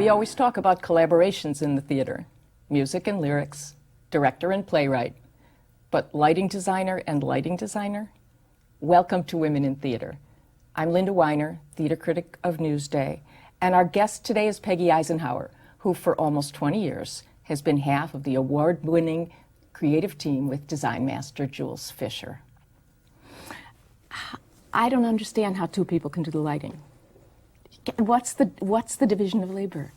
We always talk about collaborations in the theater, music and lyrics, director and playwright, but lighting designer and lighting designer? Welcome to Women in Theater. I'm Linda Weiner, theater critic of Newsday, and our guest today is Peggy Eisenhauer, who for almost 20 years has been half of the award-winning creative team with design master Jules Fisher. I don't understand how two people can do the lighting. What's the division of labor?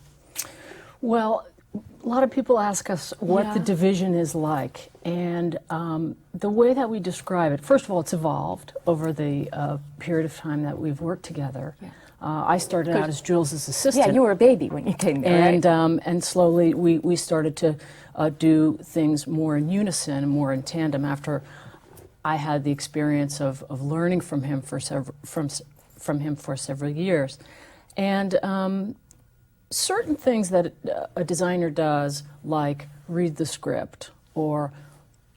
Well, a lot of people ask us what the division is like, and the way that we describe it, first of all, it's evolved over the period of time that we've worked together. Yeah. I started out as Jules's assistant. Yeah, you were a baby when you came there, and, right? And slowly we started to do things more in unison, more in tandem after I had the experience of learning from him for several years. And certain things that a designer does, like read the script or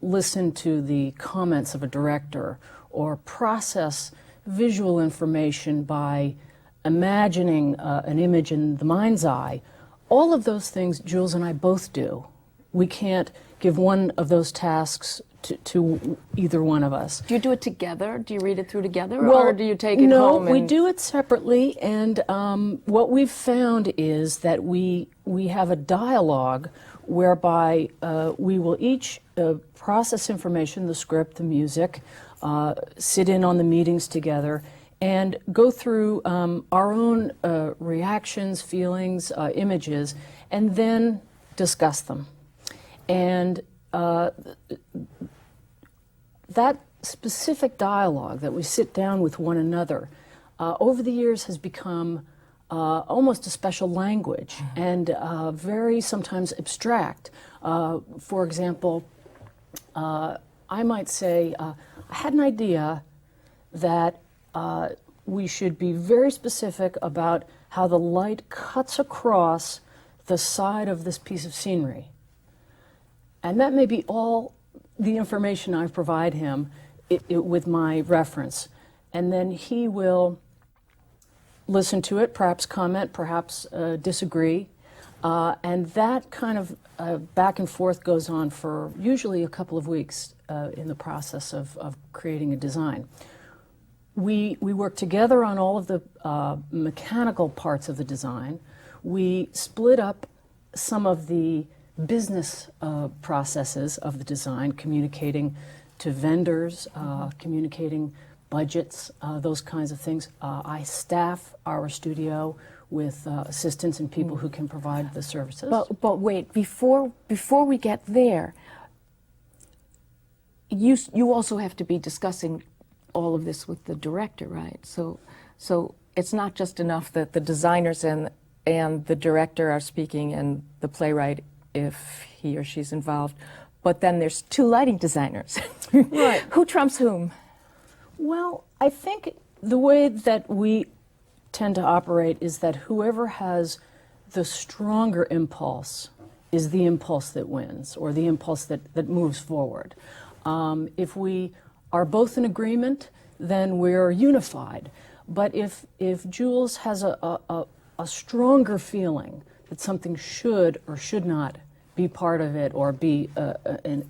listen to the comments of a director or process visual information by imagining an image in the mind's eye, all of those things Jules and I both do. We can't give one of those tasks to either one of us. Do you do it together? Do you read it through together, or do you take it home? No, we do it separately, and what we've found is that we have a dialogue whereby we will each process information, the script, the music, sit in on the meetings together, and go through our own reactions, feelings, images, and then discuss them. And that specific dialogue that we sit down with one another over the years has become almost a special language and very sometimes abstract. For example, I might say, I had an idea that we should be very specific about how the light cuts across the side of this piece of scenery. And that may be all the information I provide him with my reference. And then he will listen to it, perhaps comment, perhaps disagree. And that kind of back and forth goes on for usually a couple of weeks in the process of creating a design. We work together on all of the mechanical parts of the design. We split up some of the business processes of the design, communicating to vendors, communicating budgets, those kinds of things. I staff our studio with assistants and people who can provide the services. But wait, before we get there, you also have to be discussing all of this with the director, right? So it's not just enough that the designers and the director are speaking and the playwright, if he or she's involved, but then there's two lighting designers. Right. Who trumps whom? Well, I think the way that we tend to operate is that whoever has the stronger impulse is the impulse that wins, or the impulse that moves forward. If we are both in agreement, then we're unified. But if Jules has a stronger feeling that something should or should not be part of it, or be an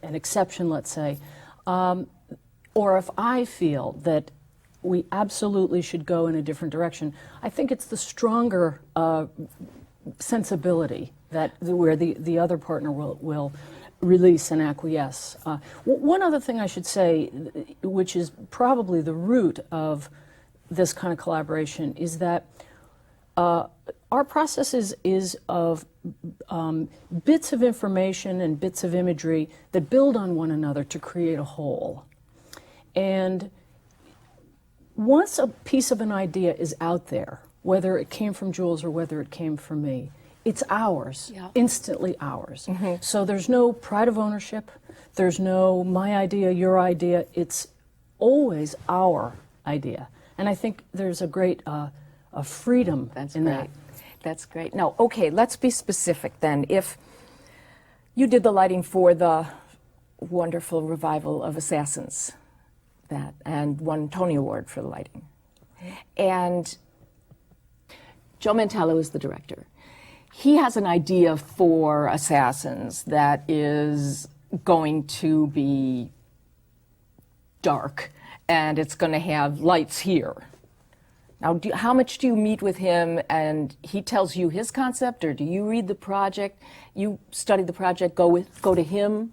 exception, let's say, or if I feel that we absolutely should go in a different direction, I think it's the stronger sensibility where the other partner will release and acquiesce. One other thing I should say, which is probably the root of this kind of collaboration, is that our process is of bits of information and bits of imagery that build on one another to create a whole. And once a piece of an idea is out there, whether it came from Jules or whether it came from me, it's ours, instantly ours. So there's no pride of ownership, there's no my idea, your idea, it's always our idea. And I think there's a great freedom in that. That's great. Now, okay, let's be specific then. If you did the lighting for the wonderful revival of Assassins, and won Tony Award for the lighting, and Joe Mantello is the director, he has an idea for Assassins that is going to be dark, and it's going to have lights here. Now, how much do you meet with him and he tells you his concept, or do you read the project, you study the project, go to him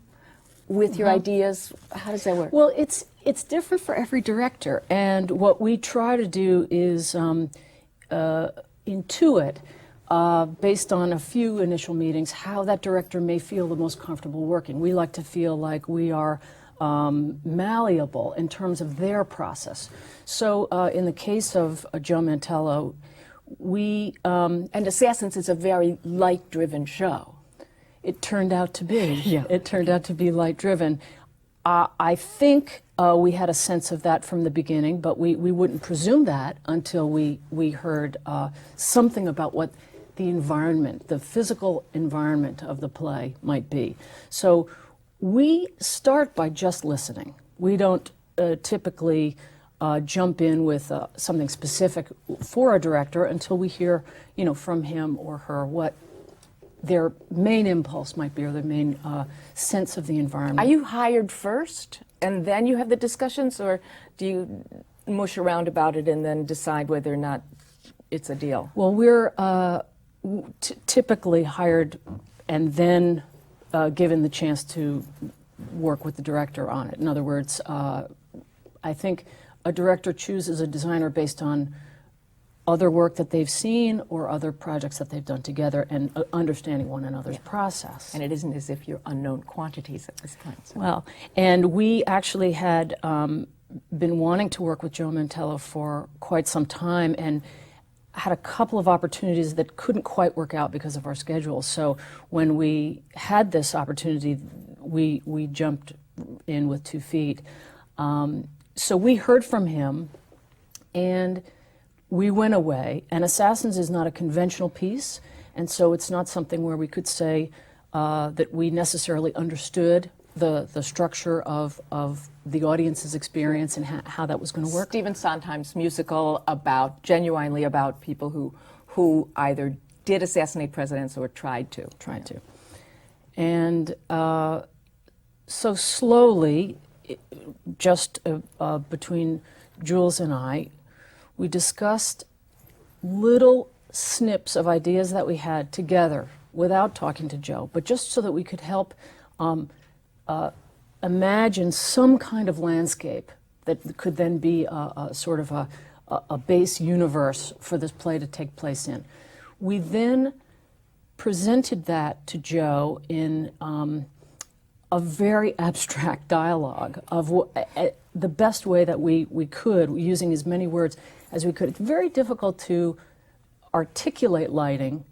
with your ideas? How does that work? Well, it's different for every director, and what we try to do is intuit, based on a few initial meetings, how that director may feel the most comfortable working. We like to feel like we are malleable in terms of their process. So in the case of Joe Mantello, and Assassins is a very light-driven show. It turned out to be. Yeah. It turned out to be light-driven. I think we had a sense of that from the beginning, but we wouldn't presume that until we heard something about what the environment, the physical environment of the play might be. So we start by just listening. We don't typically jump in with something specific for a director until we hear, from him or her what their main impulse might be, or their main sense of the environment. Are you hired first and then you have the discussions, or do you mush around about it and then decide whether or not it's a deal? Well, we're typically hired and then given the chance to work with the director on it. In other words, I think a director chooses a designer based on other work that they've seen or other projects that they've done together, and understanding one another's process. And it isn't as if you're unknown quantities at this point. So. Well, and we actually had been wanting to work with Joe Mantello for quite some time, and had a couple of opportunities that couldn't quite work out because of our schedule. So when we had this opportunity, we jumped in with 2 feet. So we heard from him, and we went away. And Assassins is not a conventional piece, and so it's not something where we could say that we necessarily understood the structure of the audience's experience and how that was going to work. Stephen Sondheim's musical genuinely about people who either did assassinate presidents or tried to. And so slowly, just between Jules and I, we discussed little snips of ideas that we had together without talking to Joe, but just so that we could help imagine some kind of landscape that could then be a sort of a base universe for this play to take place in. We then presented that to Joe in a very abstract dialogue of the best way that we could, using as many words as we could. It's very difficult to articulate lighting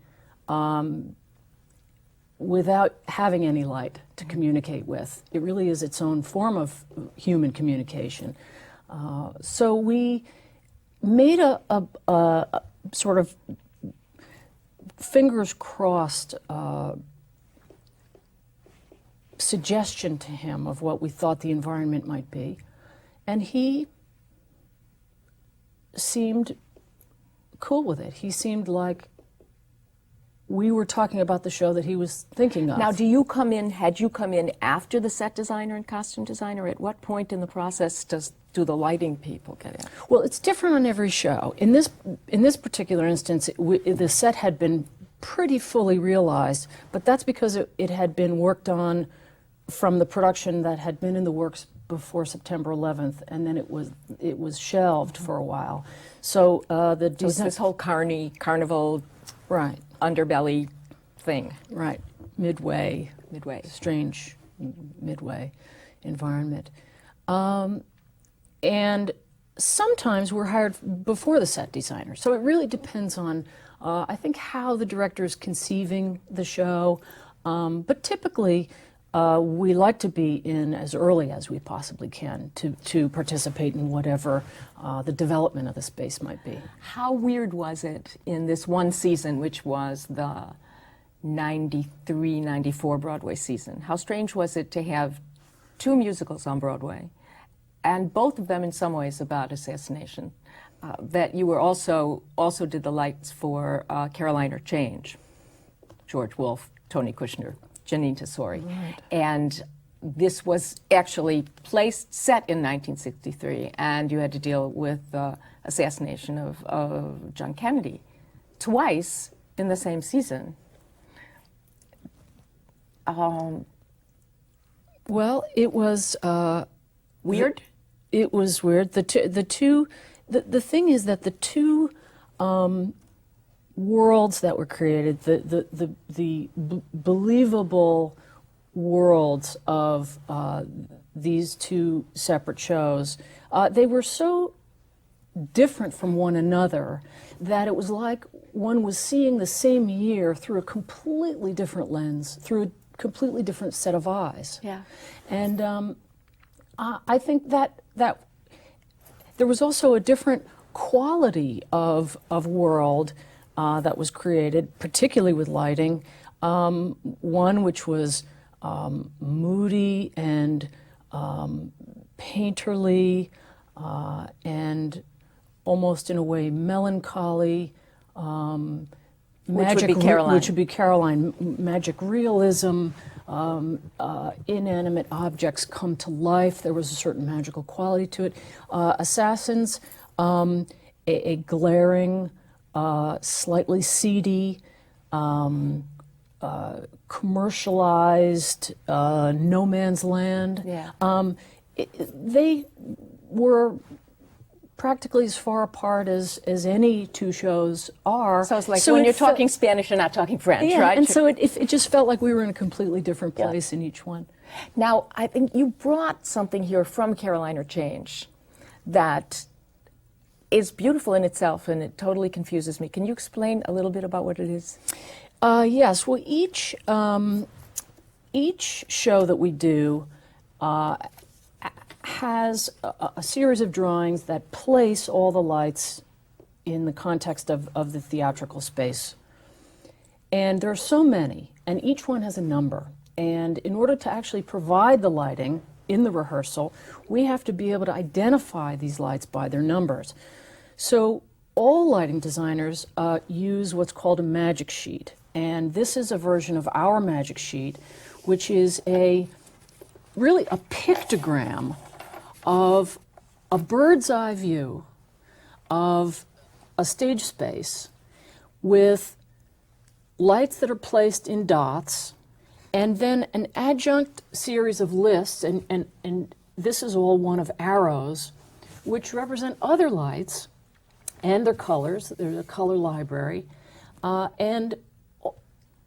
without having any light to communicate with. It really is its own form of human communication. So we made a sort of fingers crossed suggestion to him of what we thought the environment might be, and he seemed cool with it. He seemed like we were talking about the show that he was thinking of. Now, had you come in after the set designer and costume designer? At what point in the process do the lighting people get in? Well, it's different on every show. In this particular instance, the set had been pretty fully realized, but that's because it had been worked on from the production that had been in the works before September 11th, and then it was shelved for a while. So this whole carnival, right, underbelly thing, right, midway, strange midway environment, and sometimes we're hired before the set designer. So it really depends on, I think, how the director is conceiving the show, but typically. We like to be in as early as we possibly can to participate in whatever the development of the space might be. How weird was it in this one season, which was the 93-94 Broadway season? How strange was it to have 2 musicals on Broadway, and both of them in some ways about assassination, that you were also did the lights for Caroline or Change? George Wolfe, Tony Kushner, Janine Tesori. Right. And this was actually set in 1963, and you had to deal with the assassination of John Kennedy twice in the same season. Well, it was weird. It was weird. The thing is that the two worlds that were created, the believable worlds of these two separate shows, they were so different from one another that it was like one was seeing the same year through a completely different lens, through a completely different set of eyes. Yeah. And I think that there was also a different quality of world that was created, particularly with lighting. One which was moody and painterly and almost in a way melancholy. Which would be Caroline. Magic realism, inanimate objects come to life. There was a certain magical quality to it. Assassins, a glaring, slightly seedy, commercialized, no man's land. Yeah. They were practically as far apart as any two shows are. So it's like when you're talking Spanish and not talking French, yeah, right? And so it just felt like we were in a completely different place in each one. Now, I think you brought something here from Caroline or Change that is beautiful in itself, and it totally confuses me. Can you explain a little bit about what it is? Yes. Well, each show that we do has a series of drawings that place all the lights in the context of the theatrical space. And there are so many, and each one has a number. And in order to actually provide the lighting in the rehearsal, we have to be able to identify these lights by their numbers. So all lighting designers use what's called a magic sheet. And this is a version of our magic sheet, which is really a pictogram of a bird's eye view of a stage space with lights that are placed in dots, and then an adjunct series of lists, and this is all one of arrows, which represent other lights and their colors. There's a color library. And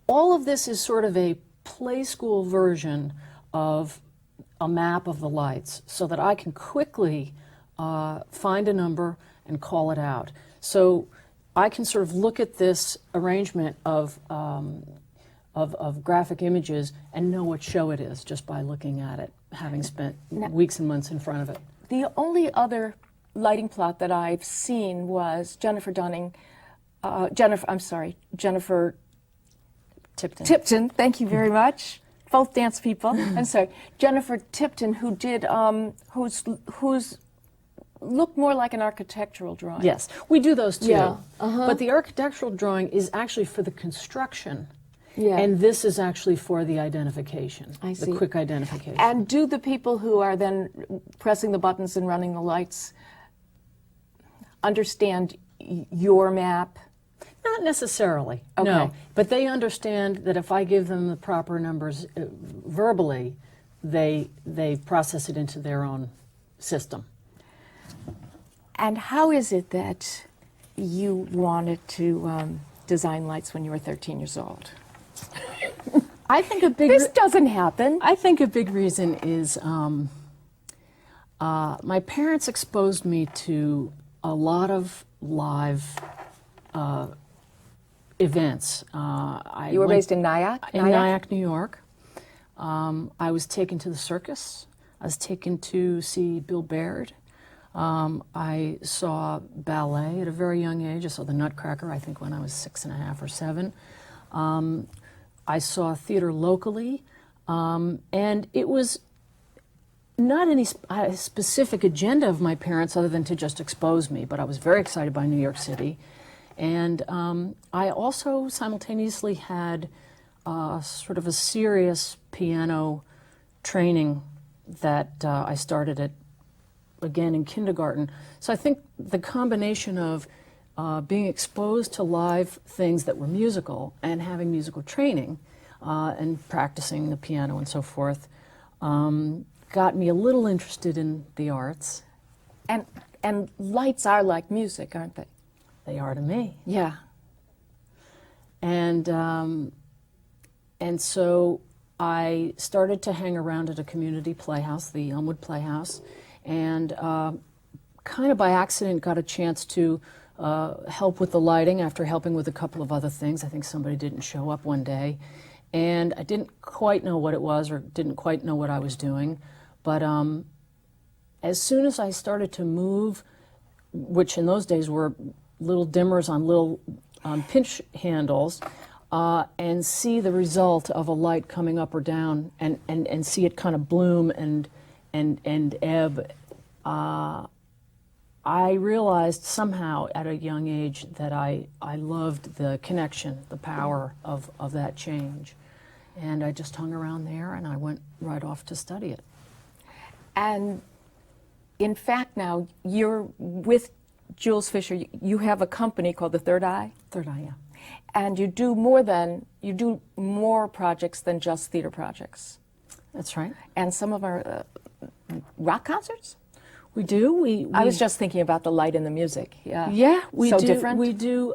all of this is sort of a play school version of a map of the lights so that I can quickly find a number and call it out. So I can sort of look at this arrangement of graphic images and know what show it is just by looking at it, having spent weeks and months in front of it. The only other lighting plot that I've seen was Jennifer Tipton, thank you very much. Both dance people. I'm sorry, Jennifer Tipton, who did who's looked more like an architectural drawing. Yes, we do those too. Yeah. But the architectural drawing is actually for the construction. Yeah. And this is actually for the identification, I see. The quick identification. And do the people who are then pressing the buttons and running the lights understand your map? Not necessarily, okay. No. But they understand that if I give them the proper numbers verbally, they process it into their own system. And how is it that you wanted to design lights when you were 13 years old? I think a big This doesn't happen. I think a big reason is my parents exposed me to a lot of live events. You were raised in Nyack? In Nyack, New York. I was taken to the circus. I was taken to see Bill Baird. I saw ballet at a very young age. I saw the Nutcracker, I think, when I was 6.5 or 7. I saw theater locally, and it was not any specific agenda of my parents other than to just expose me, but I was very excited by New York City. And I also simultaneously had sort of a serious piano training that I started at, again, in kindergarten. So I think the combination of being exposed to live things that were musical and having musical training and practicing the piano and so forth got me a little interested in the arts. And lights are like music, aren't they? They are to me. Yeah. And so I started to hang around at a community playhouse, the Elmwood Playhouse, and kind of by accident got a chance to help with the lighting after helping with a couple of other things. I think somebody didn't show up one day, and I didn't quite know what it was or didn't quite know what I was doing. But as soon as I started to move, which in those days were little dimmers on little pinch handles, and see the result of a light coming up or down and see it kind of bloom and ebb, I realized somehow at a young age that I loved the connection, the power of that change. And I just hung around there and I went right off to study it. And in fact now, you're with Jules Fisher. You have a company called the Third Eye? Third Eye, yeah. And you do more projects than just theater projects. That's right. And some of our rock concerts? We do. I was just thinking about the light and the music. Yeah. Yeah, we so do. Different? We do.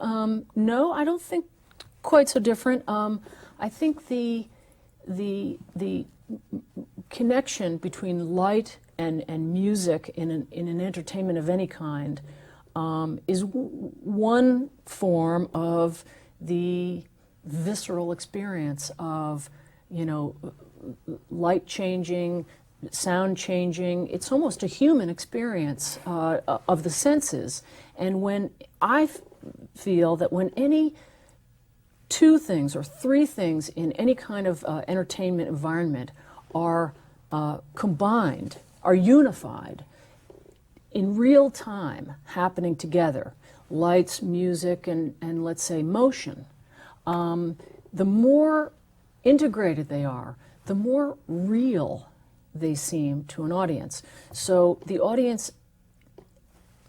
No, I don't think quite so different. I think the connection between light and music in an entertainment of any kind is one form of the visceral experience of, light changing, sound changing. It's almost a human experience of the senses. And when I feel that when any two things or three things in any kind of entertainment environment are combined, are unified, in real time happening together, lights, music, and let's say motion, the more integrated they are, the more real they seem to an audience. So the audience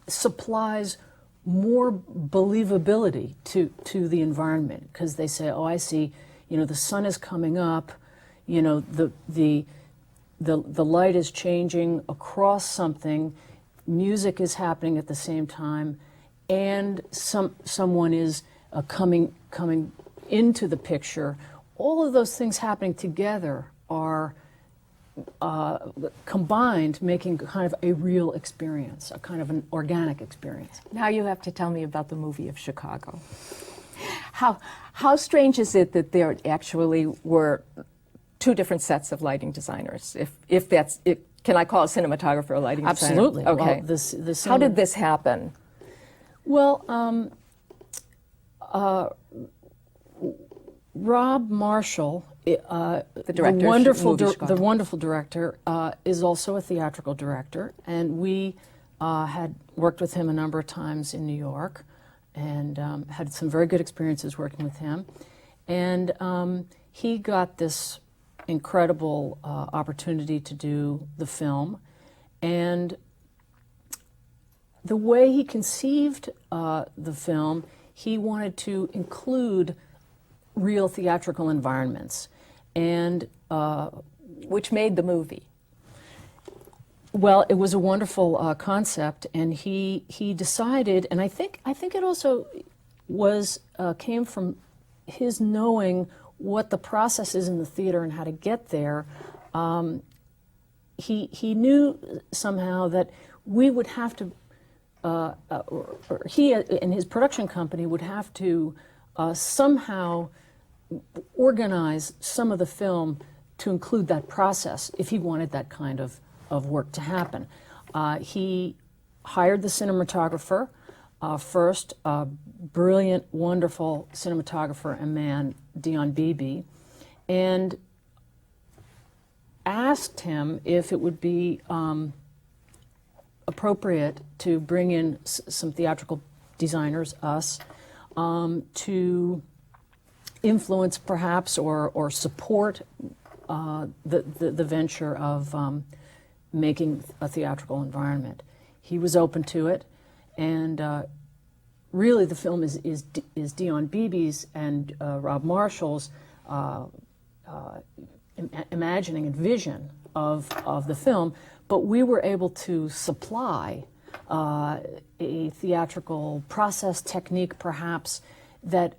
supplies more believability to the environment because they say, oh, I see, the sun is coming up, the light is changing across something, music is happening at the same time, and someone is coming into the picture. All of those things happening together are combined, making kind of a real experience, a kind of an organic experience. Now you have to tell me about the movie of Chicago. How strange is it that there actually were two different sets of lighting designers? If that's it, can I call a cinematographer a lighting designer? Absolutely. Okay. Well, how did this happen? Well, Rob Marshall, the director, the wonderful director, is also a theatrical director, and we had worked with him a number of times in New York, and had some very good experiences working with him. And he got this incredible opportunity to do the film, and the way he conceived the film, he wanted to include real theatrical environments, and which made the movie. Well, it was a wonderful concept, and he decided, and I think it also was came from his knowing what the process is in the theater and how to get there. He knew somehow that we would have to, or he and his production company would have to somehow organize some of the film to include that process if he wanted that kind of work to happen. He hired the cinematographer first, a brilliant, wonderful cinematographer and man, Dion Beebe, and asked him if it would be appropriate to bring in some theatrical designers, us, to influence perhaps or support the venture of making a theatrical environment. He was open to it, and really the film is Dion Beebe's and Rob Marshall's imagining and vision of the film, but we were able to supply a theatrical process, technique perhaps, that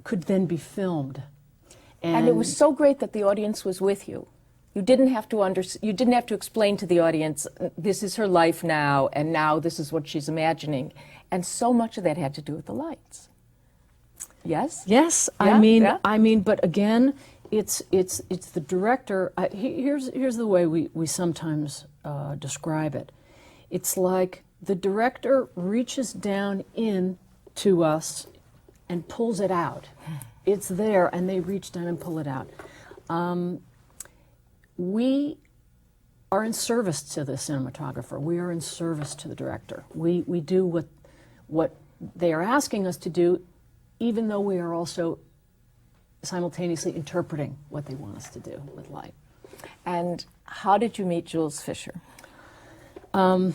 could then be filmed. And it was so great that the audience was with you. You didn't have to explain to the audience, this is her life now, and now this is what she's imagining. And so much of that had to do with the lights. Yes? Yes, Yeah, I mean, but again, it's the director. Here's the way we sometimes describe it. It's like the director reaches down in to us and pulls it out. It's there, and they reach down and pull it out. We are in service to the cinematographer. We are in service to the director. We do what they are asking us to do, even though we are also simultaneously interpreting what they want us to do with light. And how did you meet Jules Fisher? And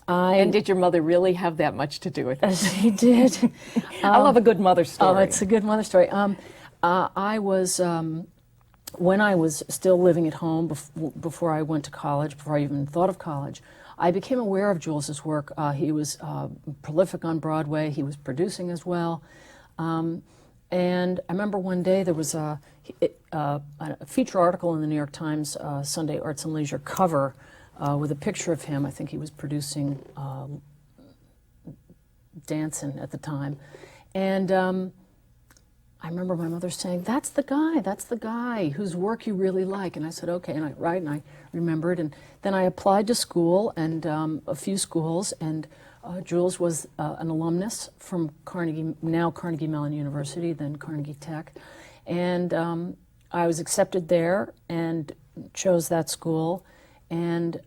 did your mother really have that much to do with it? She did. I love a good mother story. Oh, it's a good mother story. I was, when I was still living at home before I went to college, before I even thought of college, I became aware of Jules's work. He was prolific on Broadway. He was producing as well. And I remember one day there was a feature article in the New York Times Sunday Arts and Leisure cover with a picture of him. I think he was producing Dancin' at the time. And I remember my mother saying, that's the guy whose work you really like. And I said, okay, and I remembered. And then I applied to school, and a few schools, and Jules was an alumnus from now Carnegie Mellon University, then Carnegie Tech. And I was accepted there and chose that school. And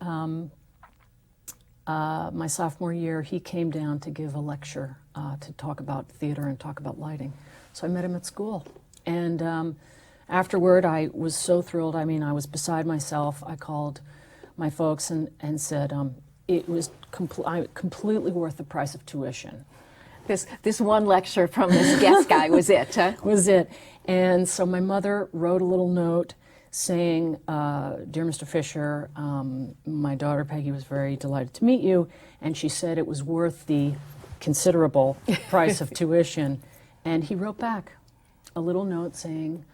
my sophomore year, he came down to give a lecture to talk about theater and talk about lighting. So I met him at school. And afterward, I was so thrilled. I mean, I was beside myself. I called my folks and said it was completely worth the price of tuition. This one lecture from this guest guy was it, huh? Was it. And so my mother wrote a little note saying, Dear Mr. Fisher, my daughter Peggy was very delighted to meet you, and she said it was worth the considerable price of tuition. And he wrote back a little note saying,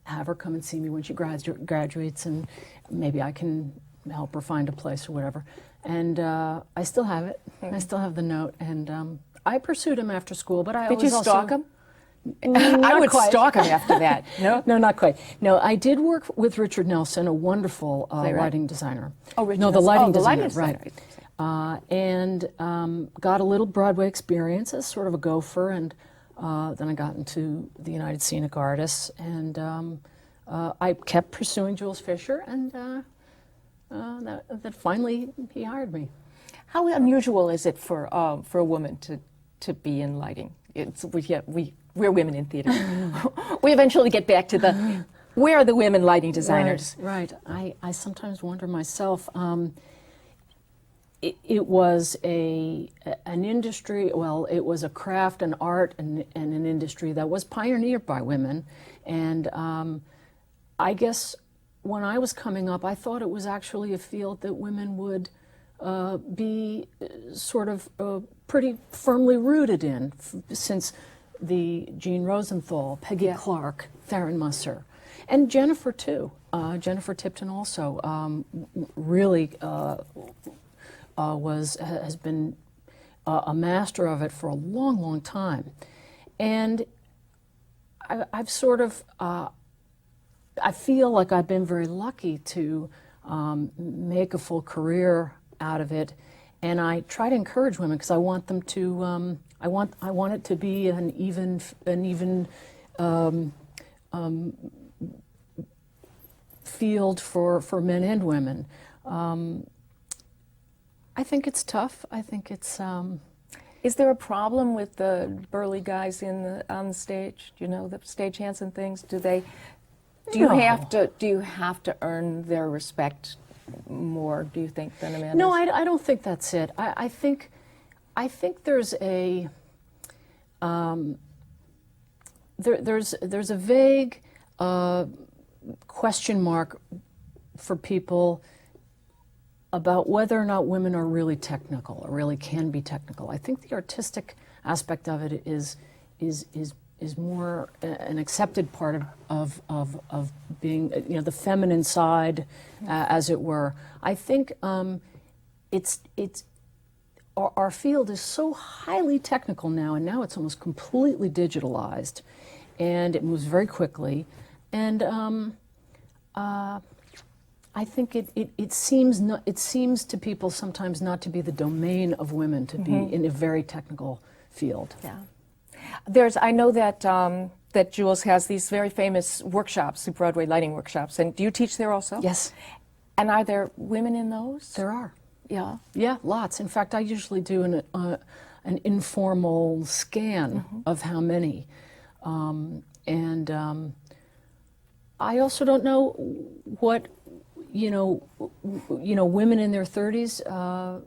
have her come and see me when she graduates, and maybe I can help her find a place or whatever. And I still have it. I still have the note. And I pursued him after school, but Did you stalk him? I would stalk him after that. No? No, not quite. No, I did work with Richard Nelson, a wonderful lighting designer. Oh, Richard No, the Nelson. lighting The designer, lighting right. And got a little Broadway experience as sort of a gopher, and then I got into the United Scenic Artists, and I kept pursuing Jules Fisher, and that finally he hired me. How unusual is it for a woman to be in lighting? We're women in theater. We eventually get back to where are the women lighting designers? Right. I sometimes wonder myself. It was an industry, well, it was a craft, an art, and an industry that was pioneered by women. And I guess when I was coming up, I thought it was actually a field that women would be sort of pretty firmly rooted in, since the Jean Rosenthal, Peggy Clark, Theron Musser, and Jennifer too. Jennifer Tipton also really has been a master of it for a long, long time. And I've sort of, I feel like I've been very lucky to make a full career out of it. And I try to encourage women because I want them to, I want it to be an even field for men and women. I think it's tough. I think it's Is there a problem with the burly guys on the stage? Do you know, the stagehands and things? Do you have to earn their respect more, do you think, than Amanda? No, I don't think that's it. I think there's a there's a vague question mark for people about whether or not women are really technical or really can be technical. I think the artistic aspect of it is more an accepted part of being, you know, the feminine side, as it were. I think our field is so highly technical now, and now it's almost completely digitalized, and it moves very quickly, and I think it seems to people sometimes not to be the domain of women to be in a very technical field. Yeah. I know that that Jules has these very famous workshops, the Broadway lighting workshops, and do you teach there also? Yes. And are there women in those? There are. Yeah. Yeah, lots. In fact, I usually do an informal scan of how many, and I also don't know what women in their 30s.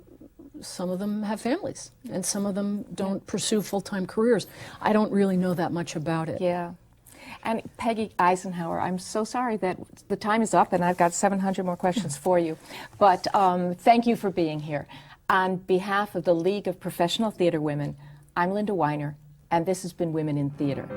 Some of them have families, and some of them don't pursue full-time careers. I don't really know that much about it. Yeah. And Peggy Eisenhauer, I'm so sorry that the time is up and I've got 700 more questions for you. But thank you for being here. On behalf of the League of Professional Theater Women, I'm Linda Weiner, and this has been Women in Theater.